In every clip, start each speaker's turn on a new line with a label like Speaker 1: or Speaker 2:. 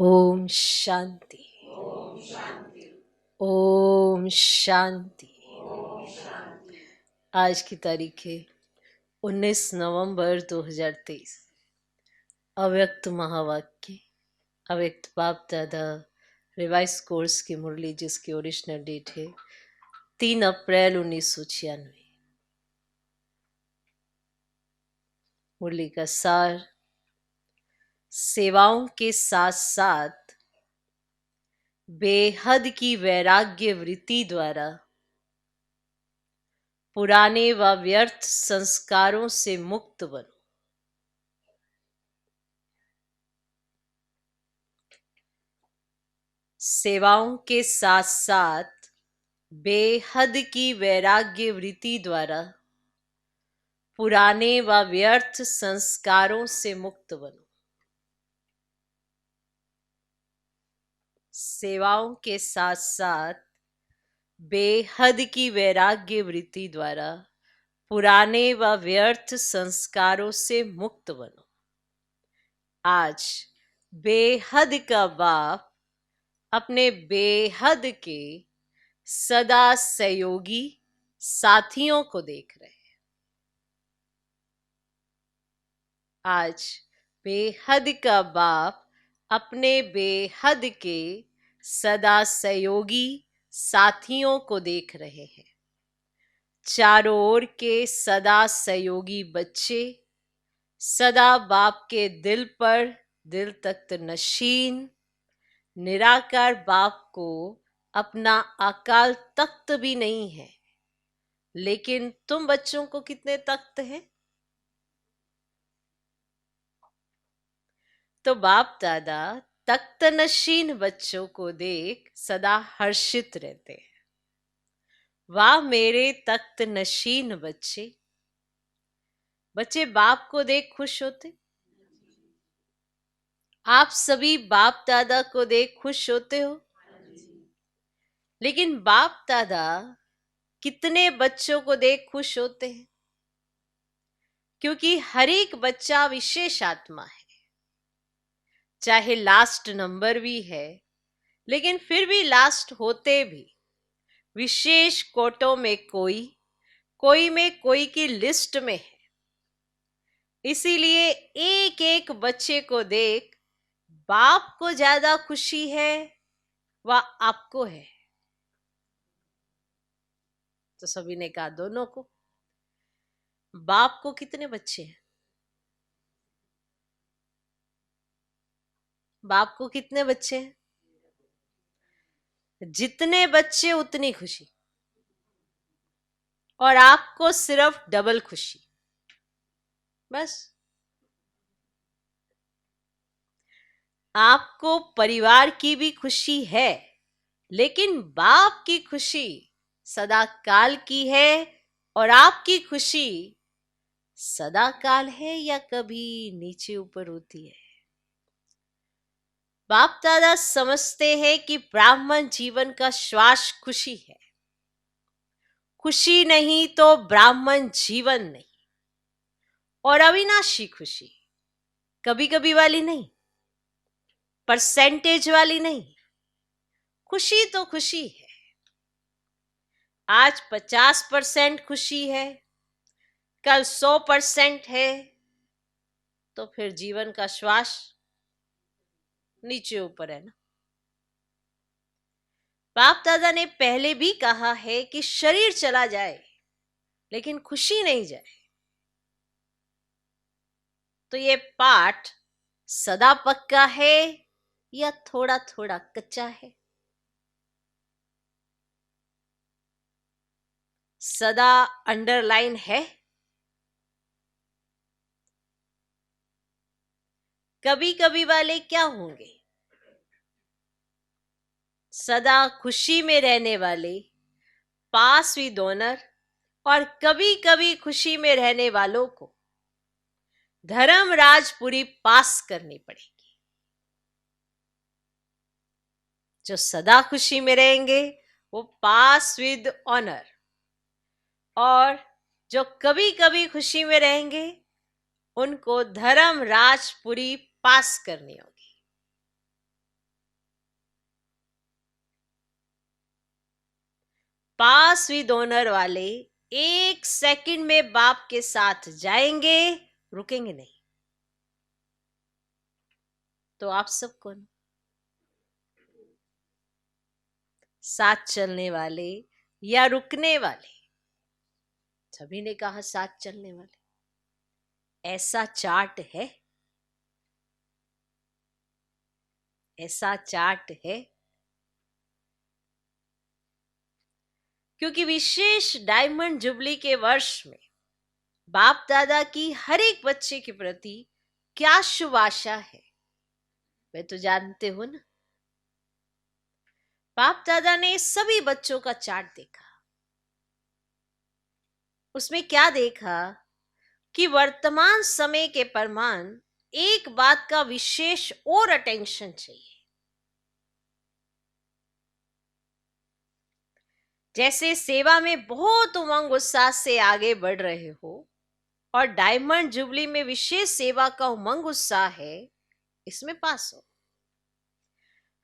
Speaker 1: ओम शांति। ओम शांति। आज की तारीख है 19 नवंबर 2023। अव्यक्त महावाक्य, अव्यक्त बाप दादा रिवाइज कोर्स की मुरली, जिसकी ओरिजिनल डेट है 3 अप्रैल 1996। मुरली का सार: सेवाओं के साथ साथ बेहद की वैराग्य वृत्ति द्वारा पुराने व व्यर्थ संस्कारों से मुक्त बनो। सेवाओं के साथ साथ बेहद की वैराग्य वृत्ति द्वारा पुराने व व्यर्थ संस्कारों से मुक्त बनो। सेवाओं के साथ साथ बेहद की वैराग्य वृत्ति द्वारा पुराने व व्यर्थ संस्कारों से मुक्त बनो। आज बेहद का बाप अपने बेहद के सदा सहयोगी साथियों को देख रहे हैं। आज बेहद का बाप अपने बेहद के सदा सहयोगी साथियों को देख रहे हैं। चारों ओर के सदा सहयोगी बच्चे सदा बाप के दिल पर दिल तख्त नशीन निराकार बाप को अपना अकाल तख्त भी नहीं है। लेकिन तुम बच्चों को कितने तख्त हैं? तो बाप दादा तख्त नशीन बच्चों को देख सदा हर्षित रहते हैं। वाह मेरे तख्त नशीन बच्चे। बच्चे बाप को देख खुश होते। आप सभी बाप दादा को देख खुश होते हो। लेकिन बाप दादा कितने बच्चों को देख खुश होते हैं? क्योंकि हर एक बच्चा विशेष आत्मा है। चाहे लास्ट नंबर भी है, लेकिन फिर भी लास्ट होते भी विशेष कोटों में कोई में कोई की लिस्ट में है। इसीलिए एक एक बच्चे को देख बाप को ज्यादा खुशी है व आपको है। तो सभी ने कहा दोनों को। बाप को कितने बच्चे हैं? बाप को कितने बच्चे हैं? जितने बच्चे उतनी खुशी, और आपको सिर्फ डबल खुशी। बस आपको परिवार की भी खुशी है, लेकिन बाप की खुशी सदा काल की है और आपकी खुशी सदा काल है या कभी नीचे ऊपर होती है। बाप दादा समझते हैं कि ब्राह्मण जीवन का श्वास खुशी है। खुशी नहीं तो ब्राह्मण जीवन नहीं। और अविनाशी खुशी, कभी कभी वाली नहीं, परसेंटेज वाली नहीं। खुशी तो खुशी है। आज 50% खुशी है, कल 100% है, तो फिर जीवन का श्वास नीचे ऊपर है ना। बाप दादा ने पहले भी कहा है कि शरीर चला जाए लेकिन खुशी नहीं जाए। तो ये पाठ सदा पक्का है या थोड़ा थोड़ा कच्चा है? सदा अंडरलाइन है। कभी कभी वाले क्या होंगे? सदा खुशी में रहने वाले पास विद ऑनर, और कभी कभी खुशी में रहने वालों को धर्मराज पूरी पास करनी पड़ेगी। जो सदा खुशी में रहेंगे वो पास विद ऑनर, और जो कभी कभी खुशी में रहेंगे उनको धर्मराज पूरी पास करनी होगी। पास विद ओनर वाले 1 सेकंड में बाप के साथ जाएंगे, रुकेंगे नहीं। तो आप सब कौन? साथ चलने वाले या रुकने वाले? सभी ने कहा साथ चलने वाले। ऐसा चार्ट है? ऐसा चार्ट है? क्योंकि विशेष डायमंड जुबली के वर्ष में बाप दादा की हर एक बच्चे के प्रति क्या शुभ आशा है, वे तो जानते हो ना। बाप दादा ने सभी बच्चों का चार्ट देखा। उसमें क्या देखा कि वर्तमान समय के परमान एक बात का विशेष और अटेंशन चाहिए। जैसे सेवा में बहुत उमंग उत्साह से आगे बढ़ रहे हो और डायमंड जुबली में विशेष सेवा का उमंग उत्साह है, इसमें पास हो।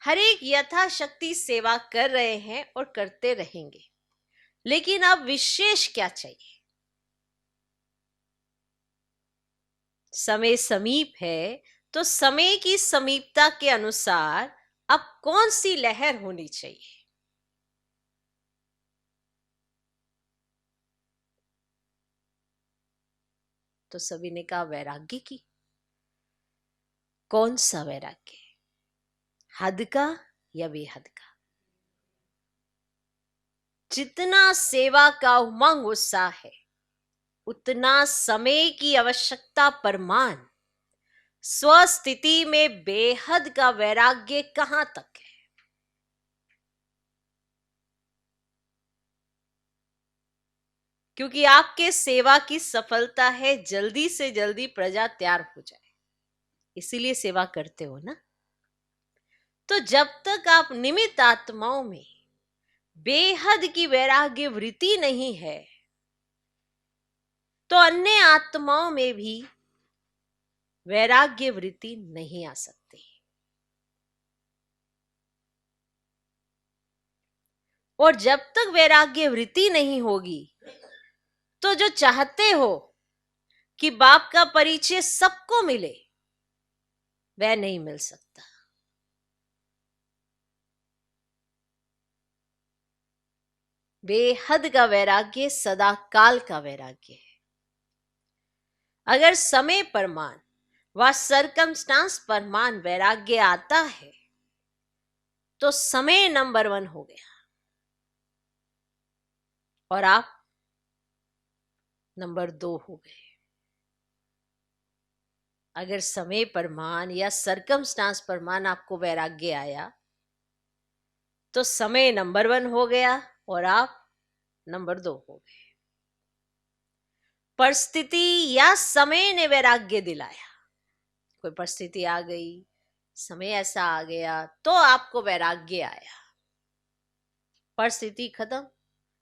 Speaker 1: हर एक यथाशक्ति सेवा कर रहे हैं और करते रहेंगे, लेकिन अब विशेष क्या चाहिए? समय समीप है तो समय की समीपता के अनुसार अब कौन सी लहर होनी चाहिए? तो सभी ने कहा वैराग्य की। कौन सा वैराग्य? हद का या बेहद का? जितना सेवा का उमंग उत्साह है, उतना समय की आवश्यकता परमान स्वस्थिति में बेहद का वैराग्य कहां तक है? क्योंकि आपके सेवा की सफलता है जल्दी से जल्दी प्रजा तैयार हो जाए, इसीलिए सेवा करते हो ना। तो जब तक आप निमित्त आत्माओं में बेहद की वैराग्य वृत्ति नहीं है, तो अन्य आत्माओं में भी वैराग्य वृत्ति नहीं आ सकती। और जब तक वैराग्य वृत्ति नहीं होगी, तो जो चाहते हो कि बाप का परिचय सबको मिले, वह नहीं मिल सकता। बेहद का वैराग्य सदा काल का वैराग्य है। अगर समय परमान व सरकमस्टांस परमान वैराग्य आता है, तो समय नंबर 1 हो गया और आप नंबर 2 हो गए। अगर समय परमान या सरकमस्टांस परमान आपको वैराग्य आया, तो समय नंबर 1 हो गया और आप नंबर 2 हो गए। परिस्थिति या समय ने वैराग्य दिलाया। कोई परिस्थिति आ गई, समय ऐसा आ गया तो आपको वैराग्य आया। परिस्थिति खत्म,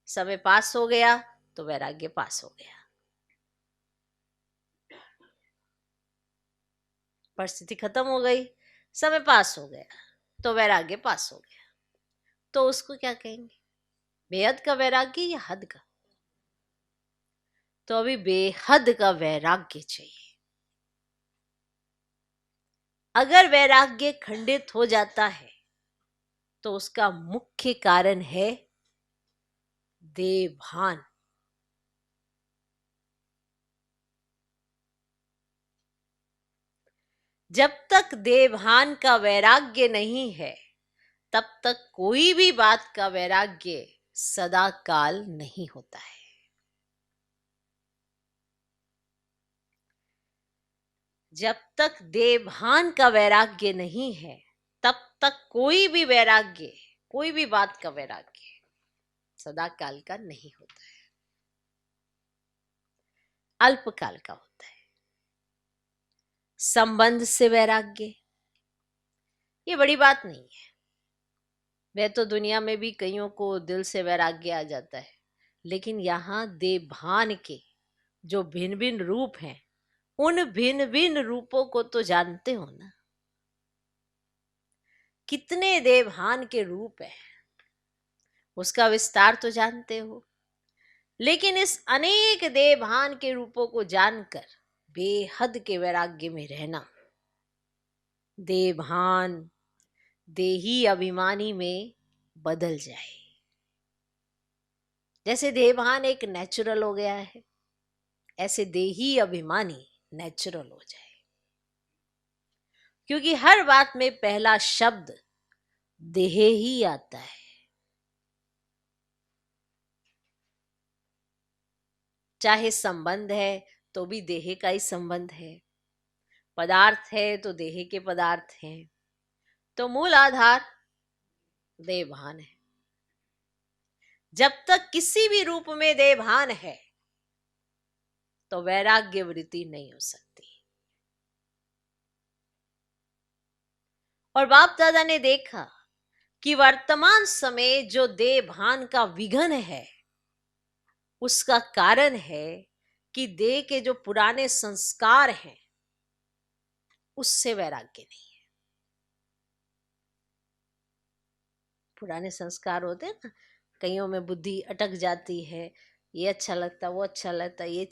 Speaker 1: समय पास हो गया तो वैराग्य पास हो गया। परिस्थिति खत्म हो गई, समय पास हो गया तो वैराग्य पास हो गया। तो उसको क्या कहेंगे? बेहद का वैराग्य या हद का? तो अभी बेहद का वैराग्य चाहिए। अगर वैराग्य खंडित हो जाता है, तो उसका मुख्य कारण है देवभान। जब तक देवभान का वैराग्य नहीं है, तब तक कोई भी बात का वैराग्य सदा काल नहीं होता है। जब तक देवभान का वैराग्य नहीं है, तब तक कोई भी वैराग्य, कोई भी बात का वैराग्य सदा काल का नहीं होता है, अल्पकाल का होता है। संबंध से वैराग्य, ये बड़ी बात नहीं है। वह तो दुनिया में भी कईयों को दिल से वैराग्य आ जाता है, लेकिन यहाँ देवभान के जो भिन्न भिन्न रूप हैं, उन भिन्न भिन्न रूपों को तो जानते हो ना। कितने देवभान के रूप हैं उसका विस्तार तो जानते हो, लेकिन इस अनेक देह भान के रूपों को जानकर बेहद के वैराग्य में रहना, देह भान देही अभिमानी में बदल जाए। जैसे देह भान एक नेचुरल हो गया है, ऐसे देही अभिमानी नेचुरल हो जाए। क्योंकि हर बात में पहला शब्द देह ही आता है। चाहे संबंध है तो भी देह का ही संबंध है, पदार्थ है तो देह के पदार्थ हैं, तो मूल आधार देह भान है। जब तक किसी भी रूप में देह भान है तो वैराग्य वृत्ति नहीं हो सकती। और बाप दादा ने देखा कि वर्तमान समय जो देह भान का विघन है, उसका कारण है कि देह के जो पुराने संस्कार हैं उससे वैराग्य नहीं है। पुराने संस्कार होते हैं ना, कईयों में बुद्धि अटक जाती है, ये अच्छा लगता, वो अच्छा लगता, ये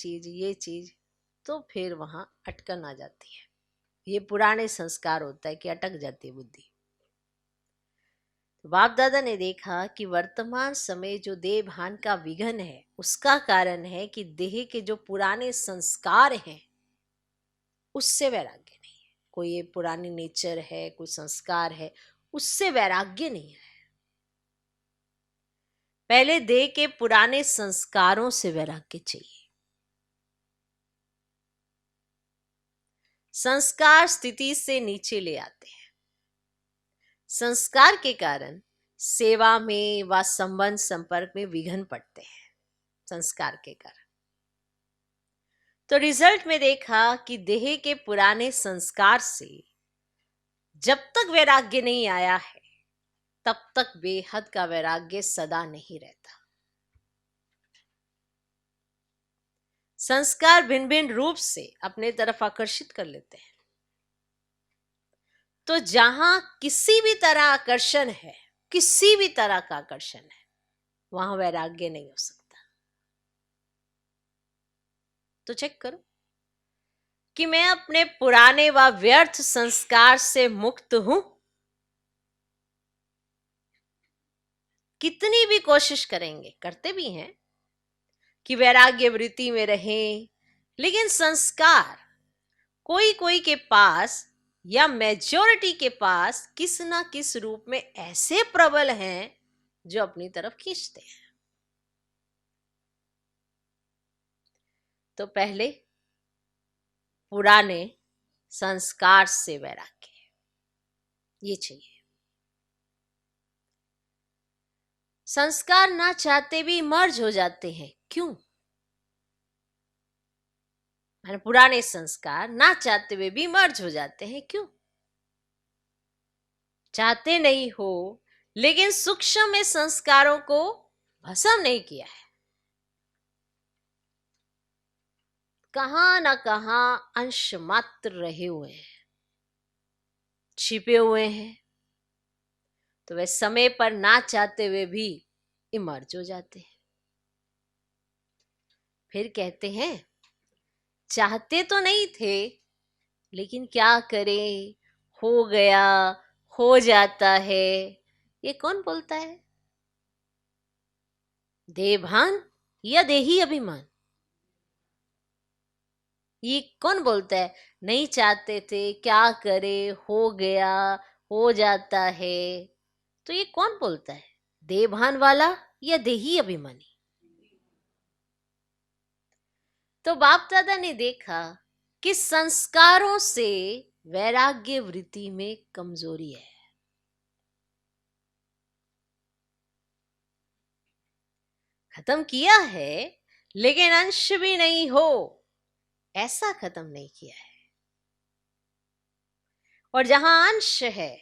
Speaker 1: चीज, तो फिर वहां अटकन आ जाती है। ये पुराने संस्कार होता है कि अटक जाती है बुद्धि। तो बाप दादा ने देखा कि वर्तमान समय जो देह भान का विघन है, उसका कारण है कि देह के जो पुराने संस्कार हैं उससे वैराग्य नहीं है। कोई ये पुरानी नेचर है, कोई संस्कार है, उससे वैराग्य नहीं है। पहले देह के पुराने संस्कारों से वैराग्य चाहिए। संस्कार स्थिति से नीचे ले आते हैं। संस्कार के कारण सेवा में व संबंध संपर्क में विघन पड़ते हैं, संस्कार के कारण। तो रिजल्ट में देखा कि देह के पुराने संस्कार से जब तक वैराग्य नहीं आया है, तब तक बेहद का वैराग्य सदा नहीं रहता। संस्कार भिन्न भिन्न रूप से अपने तरफ आकर्षित कर लेते हैं। तो जहां किसी भी तरह आकर्षण है, किसी भी तरह का आकर्षण है, वहां वैराग्य नहीं हो सकता। तो चेक करो कि मैं अपने पुराने व व्यर्थ संस्कार से मुक्त हूं। कितनी भी कोशिश करेंगे, करते भी हैं कि वैराग्य वृत्ति में रहें, लेकिन संस्कार कोई कोई के पास या मेजॉरिटी के पास किस ना किस रूप में ऐसे प्रबल हैं जो अपनी तरफ खींचते हैं। तो पहले पुराने संस्कार से वैराग्य ये चाहिए। संस्कार ना चाहते भी मर्ज हो जाते हैं, क्यों? पुराने संस्कार ना चाहते हुए भी मर्ज हो जाते हैं, क्यों? चाहते नहीं हो, लेकिन सूक्ष्म में संस्कारों को भस्म नहीं किया है। कहां ना कहां अंश मात्र रहे हुए हैं, छिपे हुए हैं। तो वे समय पर ना चाहते हुए भी इमर्ज हो जाते हैं। फिर कहते हैं चाहते तो नहीं थे, लेकिन क्या करें, हो गया, हो जाता है। ये कौन बोलता है? देभान या देही अभिमान? ये कौन बोलता है? नहीं चाहते थे, क्या करे, हो गया, हो जाता है। तो ये कौन बोलता है? देभान वाला या देही अभिमानी? तो बाप दादा ने देखा कि संस्कारों से वैराग्य वृत्ति में कमजोरी है। खत्म किया है, लेकिन अंश भी नहीं हो ऐसा खत्म नहीं किया है। और जहां अंश है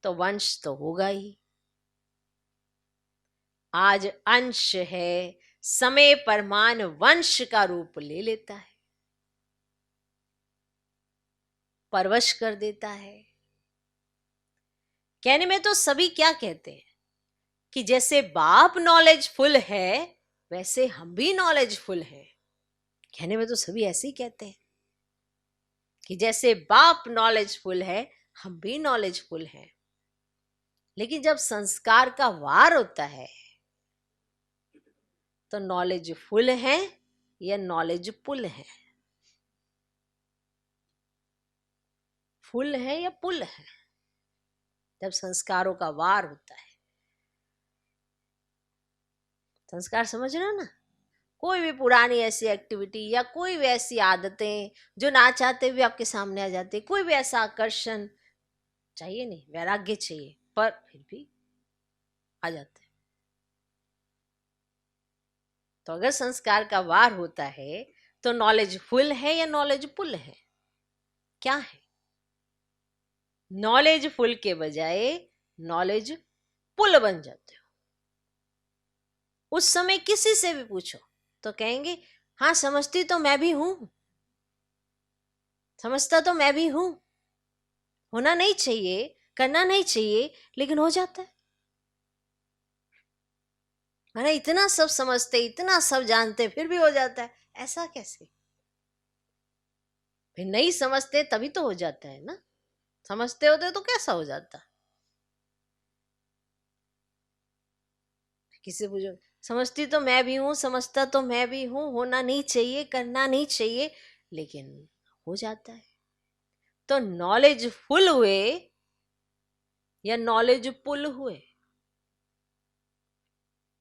Speaker 1: तो वंश तो होगा ही। आज अंश है, समय परमान वंश का रूप ले लेता है, परवश कर देता है। कहने में तो सभी क्या कहते हैं कि जैसे बाप नॉलेजफुल है वैसे हम भी नॉलेजफुल हैं। कहने में तो सभी ऐसे ही कहते हैं कि जैसे बाप नॉलेजफुल है हम भी नॉलेजफुल हैं, लेकिन जब संस्कार का वार होता है तो नॉलेजफुल है या नॉलेजफुल है, फुल है या पुल है, जब संस्कारों का वार होता है। संस्कार समझ रहे हो ना? कोई भी पुरानी ऐसी एक्टिविटी या कोई भी ऐसी आदतें जो ना चाहते हुए आपके सामने आ जाते, कोई भी ऐसा आकर्षण, चाहिए नहीं, वैराग्य चाहिए, पर फिर भी आ जाते हैं। तो अगर संस्कार का वार होता है तो नॉलेजफुल है या नॉलेजफुल है? क्या है? नॉलेजफुल के बजाय नॉलेजफुल बन जाते हो। उस समय किसी से भी पूछो तो कहेंगे हाँ समझती तो मैं भी हूं, समझता तो मैं भी हूं, होना नहीं चाहिए, करना नहीं चाहिए, लेकिन हो जाता है। मैंने इतना सब समझते, इतना सब जानते, फिर भी हो जाता है, ऐसा कैसे? फिर नहीं समझते तभी तो हो जाता है ना, समझते होते तो कैसा हो जाता? किसी से पूछो, समझती तो मैं भी हूं, समझता तो मैं भी हूं, होना नहीं चाहिए, करना नहीं चाहिए, लेकिन हो जाता है। तो नॉलेजफुल हुए या नॉलेजफुल हुए?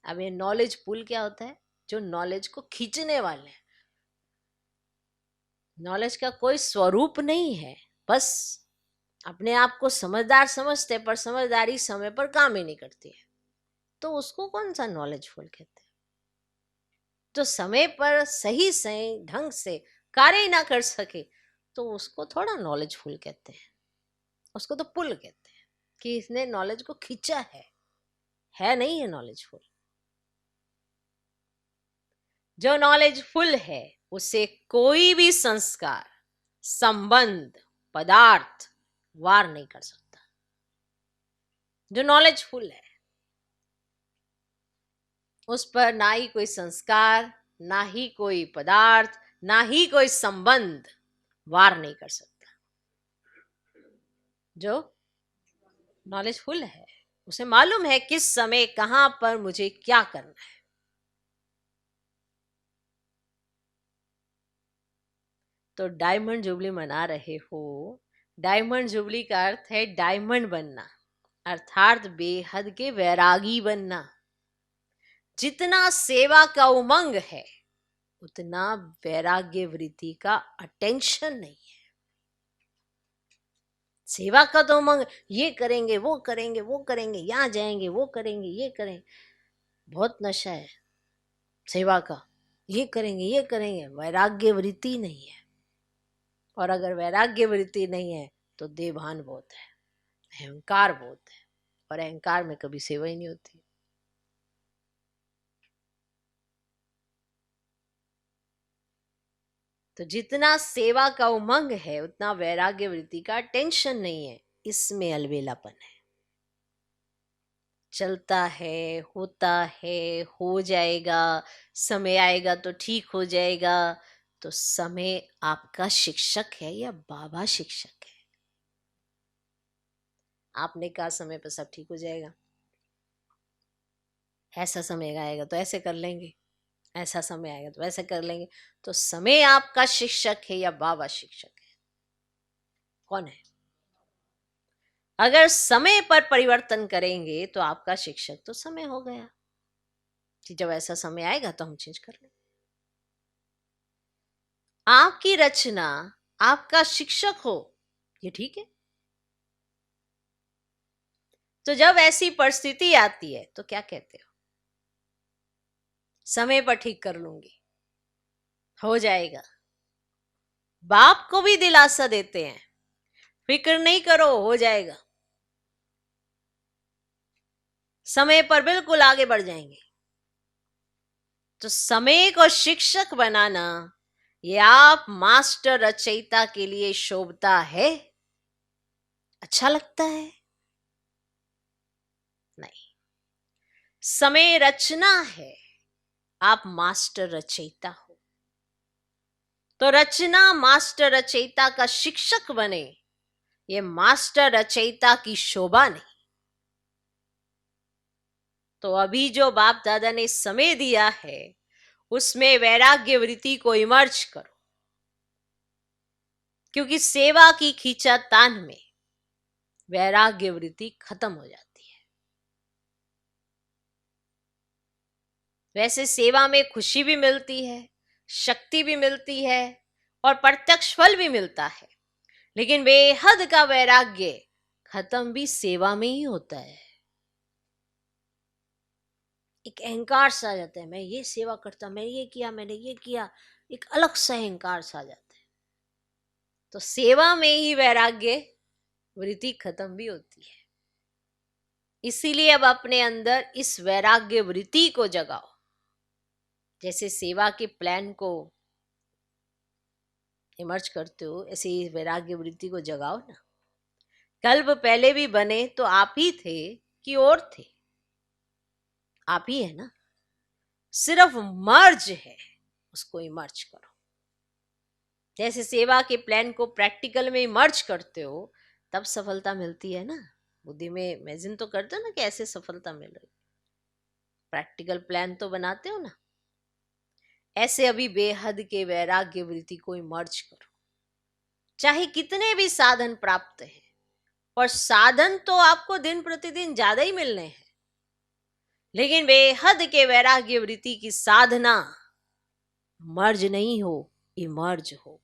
Speaker 1: अब ये नॉलेजफुल क्या होता है? जो नॉलेज को खींचने वाले हैं। नॉलेज का कोई स्वरूप नहीं है, बस अपने आप को समझदार समझते, पर समझदारी समय पर काम ही नहीं करती है, तो उसको कौन सा नॉलेजफुल कहते हैं? जो समय पर सही सही ढंग से कार्य ही ना कर सके तो उसको थोड़ा नॉलेजफुल कहते हैं, उसको तो पुल कहते हैं कि इसने नॉलेज को खींचा है नहीं है नॉलेजफुल। जो नॉलेजफुल है उसे कोई भी संस्कार, संबंध, पदार्थ वार नहीं कर सकता। जो नॉलेजफुल है उस पर ना ही कोई संस्कार, ना ही कोई पदार्थ, ना ही कोई संबंध वार नहीं कर सकता। जो नॉलेजफुल है उसे मालूम है किस समय कहां पर मुझे क्या करना है। तो डायमंड जुबली मना रहे हो, डायमंड जुबली का अर्थ है डायमंड बनना, अर्थात बेहद के वैरागी बनना। जितना सेवा का उमंग है उतना वैराग्य वृत्ति का अटेंशन नहीं है। सेवा का तो उमंग, ये करेंगे वो करेंगे वो करेंगे, यहाँ जाएंगे वो करेंगे ये करेंगे, बहुत नशा है सेवा का, ये करेंगे ये करेंगे, वैराग्य वृत्ति नहीं है। और अगर वैराग्य वृत्ति नहीं है तो देभान बहुत है, अहंकार बहुत है, और अहंकार में कभी सेवा ही नहीं होती। तो जितना सेवा का उमंग है उतना वैराग्य वृत्ति का टेंशन नहीं है, इसमें अलबेलापन है। चलता है, होता है, हो जाएगा, समय आएगा तो ठीक हो जाएगा। तो समय आपका शिक्षक है या बाबा शिक्षक है? आपने कहा समय पर सब ठीक हो जाएगा, ऐसा समय आएगा तो ऐसे कर लेंगे, ऐसा समय आएगा तो ऐसे कर लेंगे। तो समय आपका शिक्षक है या बाबा शिक्षक है? कौन है? अगर समय पर परिवर्तन करेंगे तो आपका शिक्षक तो समय हो गया कि जब ऐसा समय आएगा तो हम चेंज कर लेंगे। आपकी रचना आपका शिक्षक हो, ये ठीक है। तो जब ऐसी परिस्थिति आती है तो क्या कहते हो? समय पर ठीक कर लूंगी, हो जाएगा। बाप को भी दिलासा देते हैं, फिक्र नहीं करो हो जाएगा, समय पर बिल्कुल आगे बढ़ जाएंगे। तो समय को शिक्षक बनाना ये आप मास्टर रचयिता के लिए शोभता है, अच्छा लगता है? नहीं। समय रचना है, आप मास्टर रचयिता हो। तो रचना मास्टर रचयिता का शिक्षक बने, ये मास्टर रचयिता की शोभा नहीं। तो अभी जो बाप दादा ने समय दिया है, उसमें वैराग्य वृत्ति को इमर्ज करो, क्योंकि सेवा की खींचातान में वैराग्य वृत्ति खत्म हो जाती है। वैसे सेवा में खुशी भी मिलती है, शक्ति भी मिलती है और प्रत्यक्ष फल भी मिलता है, लेकिन बेहद का वैराग्य खत्म भी सेवा में ही होता है। एक अहंकार सा आ जाता है, मैं ये सेवा करता, मैं ये किया, मैंने ये किया, एक अलग सा अहंकार सा आ जाता है। तो सेवा में ही वैराग्य वृत्ति खत्म भी होती है। इसीलिए अब अपने अंदर इस वैराग्य वृत्ति को जगाओ। जैसे सेवा के प्लान को इमर्ज करते हो, ऐसे ही वैराग्य वृत्ति को जगाओ ना। कल्प पहले भी बने तो आप ही थे कि और थे? आप ही है ना। सिर्फ मर्ज है, उसको इमर्ज करो। जैसे सेवा के प्लान को प्रैक्टिकल में इमर्ज करते हो, तब सफलता मिलती है ना। बुद्धि में इमेजिन तो करते हो ना कि ऐसे सफलता मिल रही, प्रैक्टिकल प्लान तो बनाते हो ना। ऐसे अभी बेहद के वैराग्य वृत्ति को इमर्ज करो। चाहे कितने भी साधन प्राप्त हैं, और साधन तो आपको दिन प्रतिदिन ज्यादा ही मिलने हैं, लेकिन बेहद के वैराग्य वृत्ति की साधना मर्ज नहीं हो, इमर्ज हो।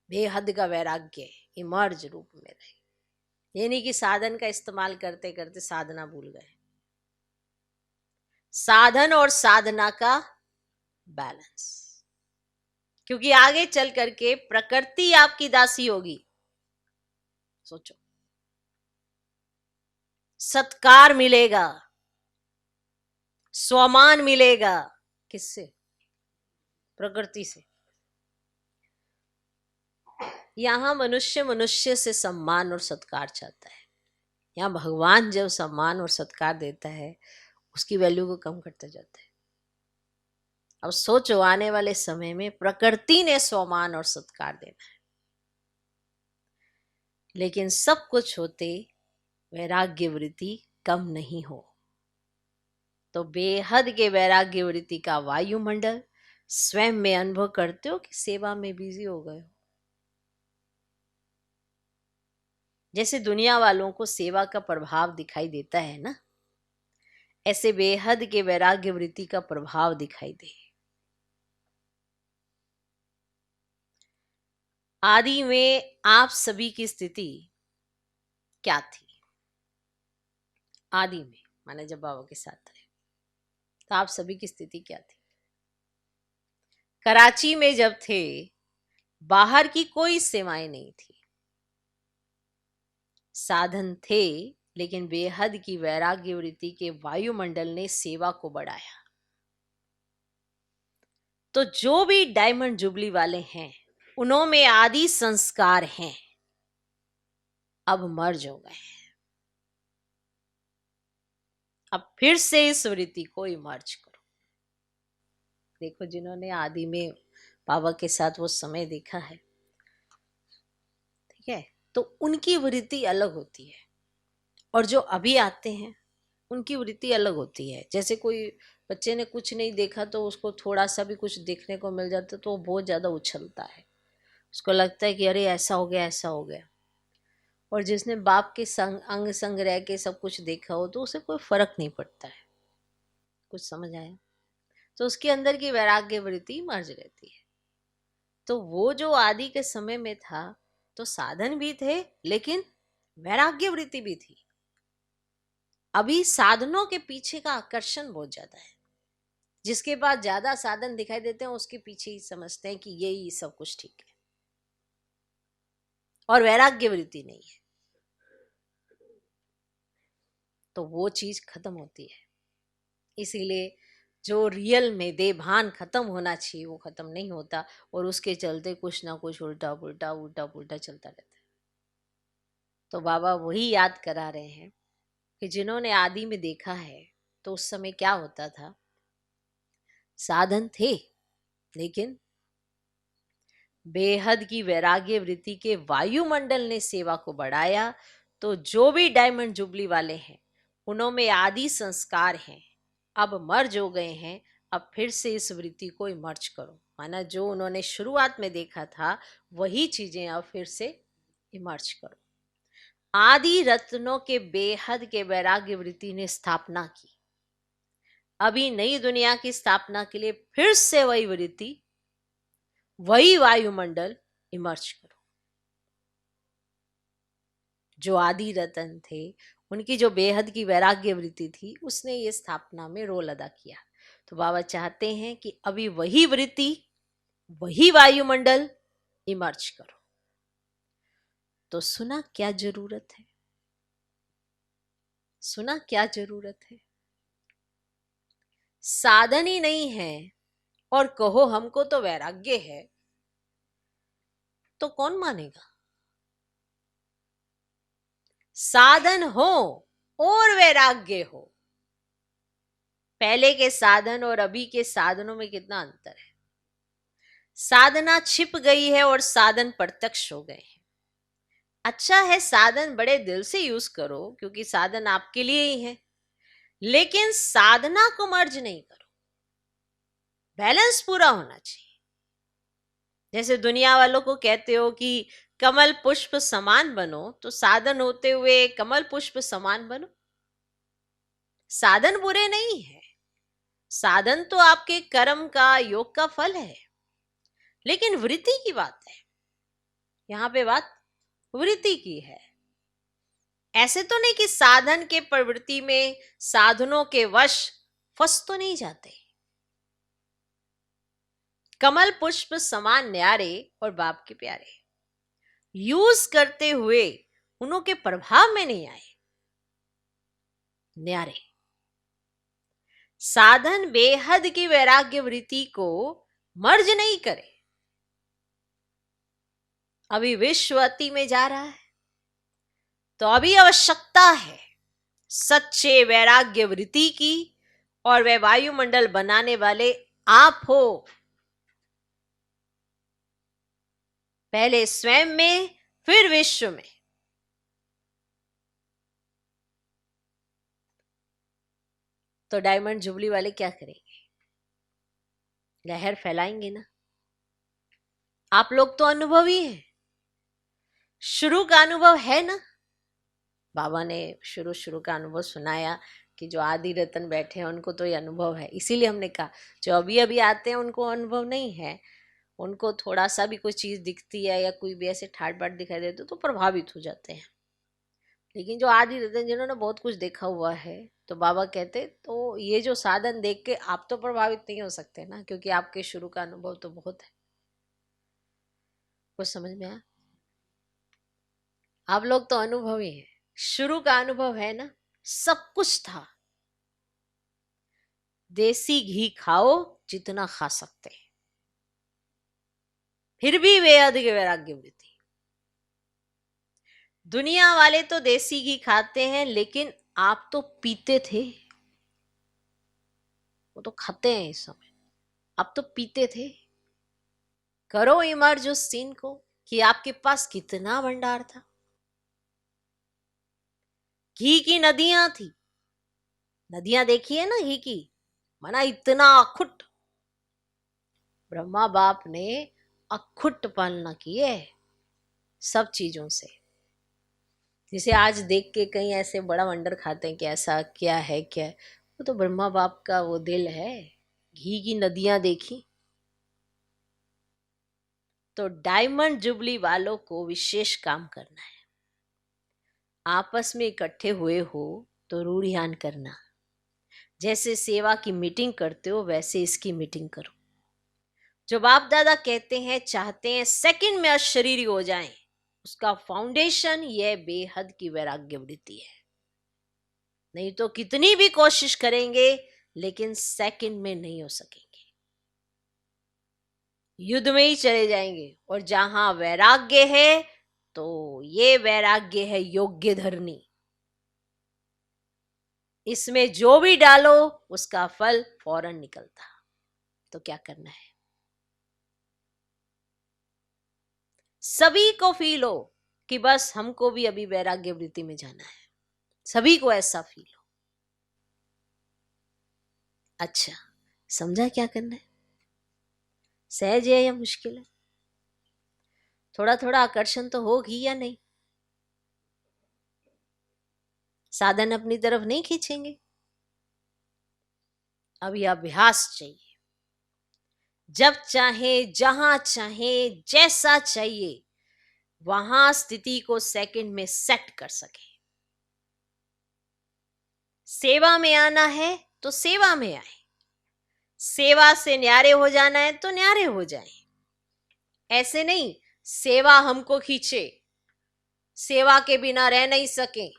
Speaker 1: बेहद का वैराग्य इमर्ज रूप में रहे। ये नहीं कि साधन का इस्तेमाल करते करते साधना भूल गए। साधन और साधना का बैलेंस, क्योंकि आगे चल करके प्रकृति आपकी दासी होगी। सोचो, सत्कार मिलेगा, स्वमान मिलेगा, किससे? प्रकृति से। यहां मनुष्य मनुष्य से सम्मान और सत्कार चाहता है, यहाँ भगवान जब सम्मान और सत्कार देता है, उसकी वैल्यू को कम करता जाता है। अब सोचो, आने वाले समय में प्रकृति ने सम्मान और सत्कार देना है, लेकिन सब कुछ होते वैराग्य वृत्ति कम नहीं हो। तो बेहद के वैराग्य वृत्ति का वायुमंडल स्वयं में अनुभव करते हो कि सेवा में बिजी हो गए हो। जैसे दुनिया वालों को सेवा का प्रभाव दिखाई देता है ना, ऐसे बेहद के वैराग्य वृत्ति का प्रभाव दिखाई दे। आदि में आप सभी की स्थिति क्या थी? आदि में माने जब बाबा के साथ रहे, तो आप सभी की स्थिति क्या थी? कराची में जब थे, बाहर की कोई सेवाएं नहीं थी, साधन थे, लेकिन बेहद की वैराग्य वृत्ति के वायुमंडल ने सेवा को बढ़ाया। तो जो भी डायमंड जुबली वाले हैं, उनमें आदि संस्कार हैं, अब मर्ज हो गए हैं। अब फिर से इस वृत्ति को इमर्ज करो। देखो, जिन्होंने आदि में बाबा के साथ वो समय देखा है, ठीक है, तो उनकी वृत्ति अलग होती है, और जो अभी आते हैं उनकी वृत्ति अलग होती है। जैसे कोई बच्चे ने कुछ नहीं देखा, तो उसको थोड़ा सा भी कुछ देखने को मिल जाता तो वो बहुत ज्यादा उछलता है, उसको लगता है कि अरे ऐसा हो गया, ऐसा हो गया। और जिसने बाप के संग अंग संग रह के सब कुछ देखा हो, तो उसे कोई फर्क नहीं पड़ता है। कुछ समझ आया? तो उसके अंदर की वैराग्य वृत्ति मर्ज रहती है। तो वो जो आदि के समय में था, तो साधन भी थे, लेकिन वैराग्य वृत्ति भी थी। अभी साधनों के पीछे का आकर्षण बहुत ज्यादा है। जिसके पास ज्यादा साधन दिखाई देते हैं, उसके पीछे ही समझते हैं कि यही सब कुछ ठीक है, और वैराग्य वृत्ति नहीं है। तो वो चीज खत्म होती है। इसीलिए जो रियल में देभान खत्म होना चाहिए, वो खत्म नहीं होता, और उसके चलते कुछ ना कुछ उल्टा पुल्टा उल्टा पुल्टा चलता रहता है। तो बाबा वही याद करा रहे हैं कि जिन्होंने आदि में देखा है तो उस समय क्या होता था, साधन थे लेकिन बेहद की वैराग्य वृत्ति के वायुमंडल ने सेवा को बढ़ाया। तो जो भी डायमंड जुबली वाले हैं उनमें आदि संस्कार हैं, अब मर्ज हो गए हैं, अब फिर से इस वृत्ति को इमर्ज करो। माना जो उन्होंने शुरुआत में देखा था वही चीजें अब फिर से इमर्ज करो। आदि रत्नों के बेहद के वैराग्य वृत्ति ने स्थापना की। अभी नई दुनिया की स्थापना के लिए फिर से वही वृत्ति, वही वायुमंडल इमर्ज करो। जो आदि रतन थे उनकी जो बेहद की वैराग्य वृत्ति थी उसने ये स्थापना में रोल अदा किया। तो बाबा चाहते हैं कि अभी वही वृत्ति, वही वायुमंडल इमर्ज करो। तो सुना क्या जरूरत है, सुना क्या जरूरत है। साधन ही नहीं है और कहो हमको तो वैराग्य है, तो कौन मानेगा। साधन हो और वैराग्य हो, पहले के साधन और अभी के साधनों में कितना अंतर है। साधना छिप गई है और साधन प्रत्यक्ष हो गए हैं। अच्छा है साधन बड़े दिल से यूज करो क्योंकि साधन आपके लिए ही है, लेकिन साधना को मर्ज नहीं करो। बैलेंस पूरा होना चाहिए। जैसे दुनिया वालों को कहते हो कि कमल पुष्प समान बनो, तो साधन होते हुए कमल पुष्प समान बनो। साधन बुरे नहीं है, साधन तो आपके कर्म का, योग का फल है, लेकिन वृत्ति की बात है। यहां पे बात वृत्ति की है। ऐसे तो नहीं कि साधन के प्रवृत्ति में साधनों के वश फंस तो नहीं जाते। कमल पुष्प समान न्यारे और बाप के प्यारे, यूज करते हुए उन्हों के प्रभाव में नहीं आए, न्यारे। साधन बेहद की वैराग्य वृत्ति को मर्ज नहीं करे। अभी विश्व अति में जा रहा है तो अभी आवश्यकता है सच्चे वैराग्य वृत्ति की, और वह वायुमंडल बनाने वाले आप हो। पहले स्वयं में फिर विश्व में। तो डायमंड जुबली वाले क्या करेंगे, लहर फैलाएंगे ना। आप लोग तो अनुभवी हैं, शुरू का अनुभव है ना। बाबा ने शुरू का अनुभव सुनाया कि जो आदि रतन बैठे हैं उनको तो ये अनुभव है। इसीलिए हमने कहा जो अभी अभी आते हैं उनको अनुभव नहीं है, उनको थोड़ा सा भी कोई चीज दिखती है या कोई भी ऐसे ठाट बाट दिखाई देते तो प्रभावित हो जाते हैं। लेकिन जो आदि रतन जिन्होंने बहुत कुछ देखा हुआ है, तो बाबा कहते तो ये जो साधन देख के आप तो प्रभावित नहीं हो सकते ना, क्योंकि आपके शुरू का अनुभव तो बहुत है। कुछ समझ में आया। आप लोग तो अनुभवी हैं, शुरू का अनुभव है ना, सब कुछ था। देसी घी खाओ जितना खा सकते हैं, फिर भी बेहद के वैराग्य वृत्ति। दुनिया वाले तो देसी घी खाते हैं, लेकिन आप तो पीते थे। वो तो खाते हैं इस समय, आप तो पीते थे। करो इमर्ज उस सीन को कि आपके पास कितना भंडार था। घी की नदियां थी, नदियां देखी है ना घी की, माना इतना अखुट। ब्रह्मा बाप ने अखुट पालना की है सब चीजों से। जिसे आज देख के कहीं ऐसे बड़ा वंडर खाते हैं कि ऐसा क्या है क्या है, वो तो ब्रह्मा बाप का वो दिल है। घी की नदियां देखी। तो डायमंड जुबली वालों को विशेष काम करना है। आपस में इकट्ठे हुए हो तो रूढ़ियान करना। जैसे सेवा की मीटिंग करते हो वैसे इसकी मीटिंग करो। जो बाप दादा कहते हैं, चाहते हैं सेकंड में अशरीरी हो जाएं, उसका फाउंडेशन यह बेहद की वैराग्य वृत्ति है। नहीं तो कितनी भी कोशिश करेंगे लेकिन सेकंड में नहीं हो सकेंगे, युद्ध में ही चले जाएंगे। और जहां वैराग्य है तो ये वैराग्य है योग्य धरनी। इसमें जो भी डालो उसका फल फौरन निकलता। तो क्या करना है? सभी को फील हो कि बस हमको भी अभी वैराग्य वृत्ति में जाना है, सभी को ऐसा फील हो। अच्छा, समझा क्या करना है? सहज है या मुश्किल है? थोड़ा थोड़ा आकर्षण तो होगी या नहीं? साधन अपनी तरफ नहीं खींचेंगे। अभी अभ्यास चाहिए। जब चाहे, जहां चाहे, जैसा चाहिए वहां स्थिति को सेकंड में सेट कर सके। सेवा में आना है तो सेवा में आए, सेवा से न्यारे हो जाना है तो न्यारे हो जाए। ऐसे नहीं सेवा हमको खींचे, सेवा के बिना रह नहीं सके।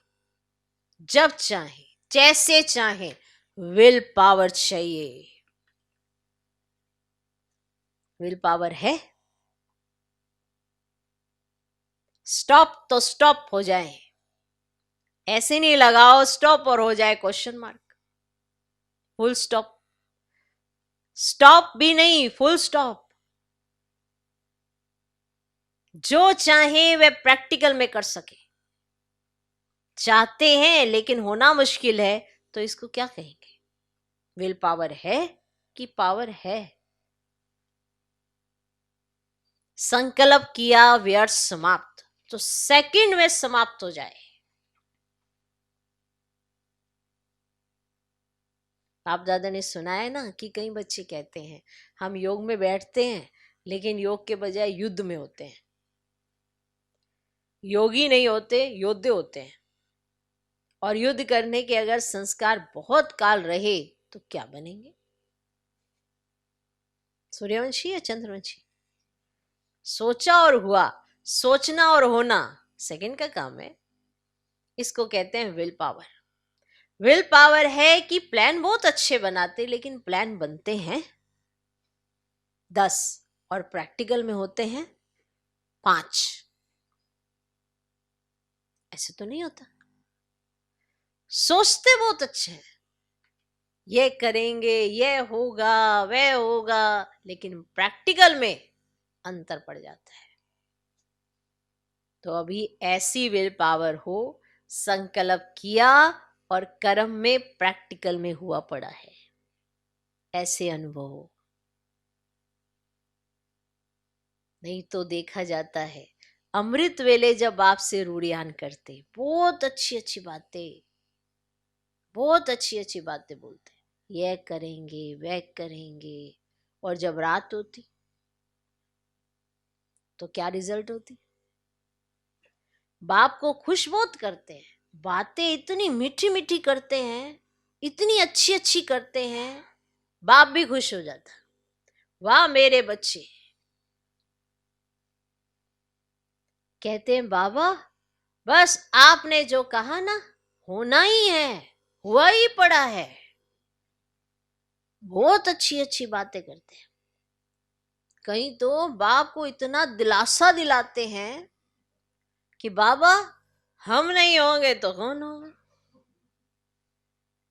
Speaker 1: जब चाहे, जैसे चाहे, विल पावर चाहिए। विल पावर है? स्टॉप तो स्टॉप हो जाए। ऐसे नहीं लगाओ स्टॉप और हो जाए question mark. Full stop. Stop भी नहीं, फुल स्टॉप। जो चाहे वे प्रैक्टिकल में कर सके। चाहते हैं लेकिन होना मुश्किल है तो इसको क्या कहेंगे? विल पावर है कि पावर है? संकल्प किया, व्यर्थ समाप्त, तो सेकंड में समाप्त हो जाए। आप दादा ने सुना है ना कि कई बच्चे कहते हैं हम योग में बैठते हैं लेकिन योग के बजाय युद्ध में होते हैं। योगी नहीं होते, योद्धे होते हैं। और युद्ध करने के अगर संस्कार बहुत काल रहे तो क्या बनेंगे? सूर्यवंशी या चंद्रवंशी? सोचा और हुआ। सोचना और होना सेकंड का काम है। इसको कहते हैं विल पावर। विल पावर है कि प्लान बहुत अच्छे बनाते लेकिन प्लान बनते हैं 10 और प्रैक्टिकल में होते हैं 5। ऐसे तो नहीं होता। सोचते बहुत अच्छे हैं, ये करेंगे, ये होगा, वह होगा, लेकिन प्रैक्टिकल में अंतर पड़ जाता है। तो अभी ऐसी विल पावर हो, संकल्प किया और कर्म में प्रैक्टिकल में हुआ पड़ा है, ऐसे अनुभव हो। नहीं तो देखा जाता है अमृत वेले जब आपसे रूढ़ियान करते, बहुत अच्छी अच्छी बातें, बहुत अच्छी अच्छी बातें बोलते, यह करेंगे वह करेंगे, और जब रात होती तो क्या रिजल्ट होती? बाप को खुश बहुत करते हैं, बातें इतनी मीठी मीठी करते हैं, इतनी अच्छी अच्छी करते हैं, बाप भी खुश हो जाता, वाह मेरे बच्चे। कहते हैं बाबा बस आपने जो कहा ना होना ही है, हुआ ही पड़ा है। बहुत अच्छी अच्छी बातें करते हैं। कहीं तो बाप को इतना दिलासा दिलाते हैं कि बाबा हम नहीं होंगे तो कौन होगा?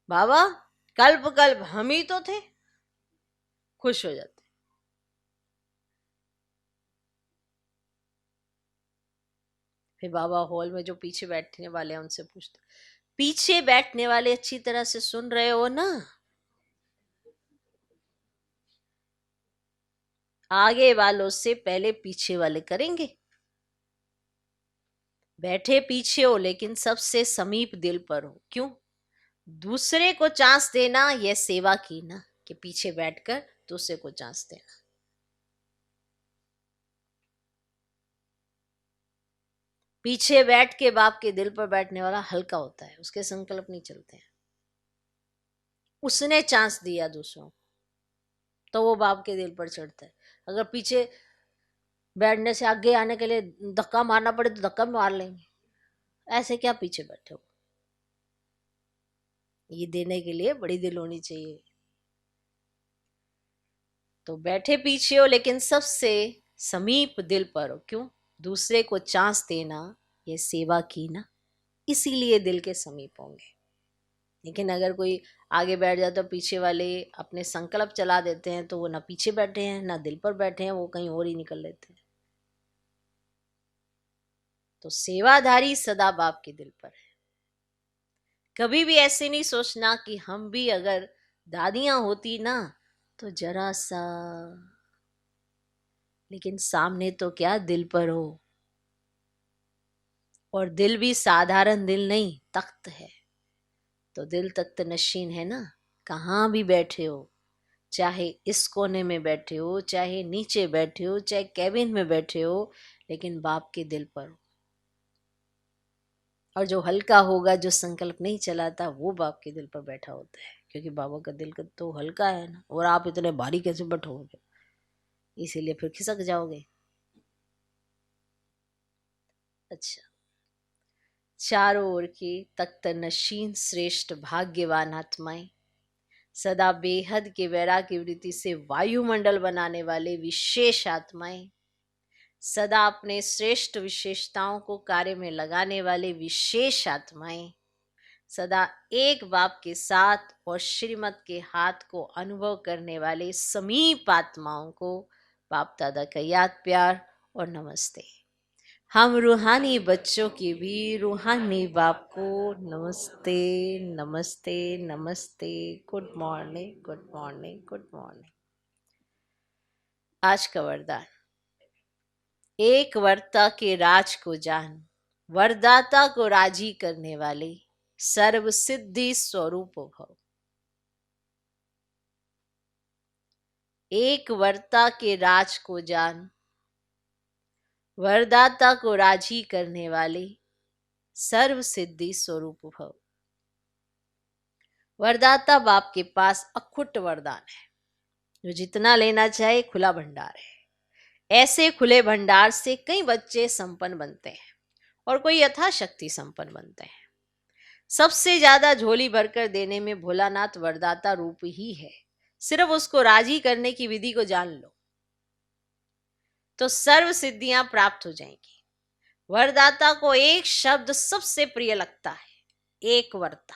Speaker 1: बाबा कल्प कल्प हम ही तो थे। खुश हो जाते। फिर बाबा हॉल में जो पीछे बैठने वाले हैं उनसे पूछते, पीछे बैठने वाले अच्छी तरह से सुन रहे हो ना? आगे वालों से पहले पीछे वाले करेंगे। बैठे पीछे हो लेकिन सबसे समीप दिल पर हो। क्यों? दूसरे को चांस देना यह सेवा की ना, कि पीछे बैठकर दूसरे को चांस देना। पीछे बैठ के बाप के दिल पर बैठने वाला हल्का होता है, उसके संकल्प नहीं चलते हैं। उसने चांस दिया दूसरों को तो वो बाप के दिल पर चढ़ता है। अगर पीछे बैठने से आगे आने के लिए धक्का मारना पड़े तो धक्का मार लेंगे। ऐसे क्या पीछे बैठे हो? ये देने के लिए बड़ी दिल होनी चाहिए। तो बैठे पीछे हो लेकिन सबसे समीप दिल पर हो। क्यों? दूसरे को चांस देना ये सेवा की ना, इसीलिए दिल के समीप होंगे। लेकिन अगर कोई आगे बैठ जाए तो पीछे वाले अपने संकल्प चला देते हैं, तो वो ना पीछे बैठे हैं ना दिल पर बैठे हैं, वो कहीं और ही निकल लेते हैं। तो सेवाधारी सदा बाप के दिल पर है। कभी भी ऐसे नहीं सोचना कि हम भी अगर दादियां होती ना तो जरा सा, लेकिन सामने तो क्या दिल पर हो, और दिल भी साधारण दिल नहीं, तख्त है। तो दिल तख्त नशीन है ना, कहाँ भी बैठे हो, चाहे इस कोने में बैठे हो, चाहे नीचे बैठे हो, चाहे कैबिन में बैठे हो, लेकिन बाप के दिल पर हो। और जो हल्का होगा, जो संकल्प नहीं चलाता, वो बाप के दिल पर बैठा होता है, क्योंकि बाबा का दिल का तो हल्का है ना, और आप इतने भारी कैसे बैठोगे, इसीलिए फिर खिसक जाओगे। अच्छा, चारों ओर की तख्त नशीन श्रेष्ठ भाग्यवान आत्माएं, सदा बेहद के वैराग्य वृत्ति से वायुमंडल बनाने वाले विशेष आत्माएं, सदा अपने श्रेष्ठ विशेषताओं को कार्य में लगाने वाले विशेष आत्माएं, सदा एक बाप के साथ और श्रीमत के हाथ को अनुभव करने वाले समीप आत्माओं को बाप दादा का याद प्यार और नमस्ते। हम रूहानी बच्चों की भी रूहानी बाप को नमस्ते नमस्ते नमस्ते। Good morning, good morning, good morning. आज का वरदान, एक वर्ता के राज को जान, वरदाता को राजी करने वाले सर्व सिद्धि स्वरूप भव। एक वर्ता के राज को जान, वरदाता को राजी करने वाले सर्व सिद्धि स्वरूप भव। वरदाता बाप के पास अखुट वरदान है, जो जितना लेना चाहे खुला भंडार है। ऐसे खुले भंडार से कई बच्चे संपन्न बनते हैं और कोई यथाशक्ति संपन्न बनते हैं। सबसे ज्यादा झोली भरकर देने में भोलानाथ वरदाता रूप ही है। सिर्फ उसको राजी करने की विधि को जान लो तो सर्व सिद्धियां प्राप्त हो जाएंगी। वरदाता को एक शब्द सबसे प्रिय लगता है, एक वर्ता।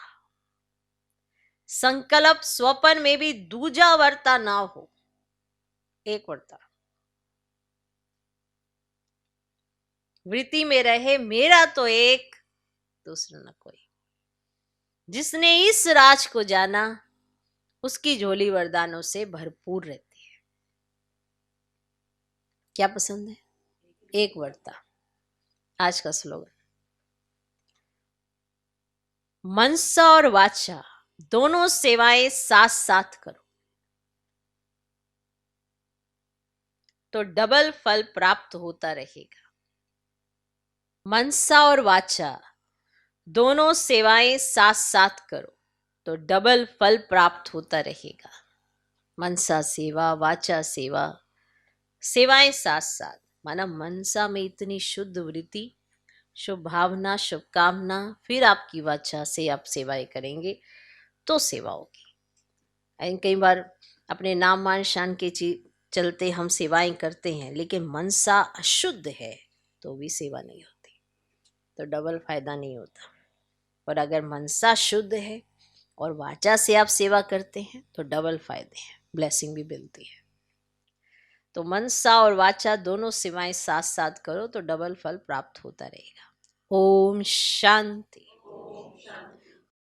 Speaker 1: संकल्प स्वप्न में भी दूजा वर्ता ना हो, एक वर्ता। वृत्ति में रहे मेरा तो एक, दूसरा न कोई। जिसने इस राज को जाना, उसकी झोली वरदानों से भरपूर रहती है। क्या पसंद है? एक वर्ता। आज का स्लोगन, मनसा और वाचा दोनों सेवाएं साथ साथ करो तो डबल फल प्राप्त होता रहेगा। मनसा और वाचा दोनों सेवाएं साथ साथ करो तो डबल फल प्राप्त होता रहेगा। मनसा सेवा, वाचा सेवा, सेवाएं साथ साथ। माना मनसा में इतनी शुद्ध वृत्ति, शुभ भावना, शुभकामना, फिर आपकी वाचा से आप सेवाएं करेंगे तो सेवा होगी। एंड कई बार अपने नाम मान शान के चलते हम सेवाएं करते हैं, लेकिन मनसा अशुद्ध है तो भी सेवा नहीं होती, तो डबल फायदा नहीं होता। और अगर मनसा शुद्ध है और वाचा से आप सेवा करते हैं तो डबल फायदे हैं, ब्लेसिंग भी मिलती है। तो मनसा और वाचा दोनों सेवाएं साथ साथ करो तो डबल फल प्राप्त होता रहेगा। ओम शांति।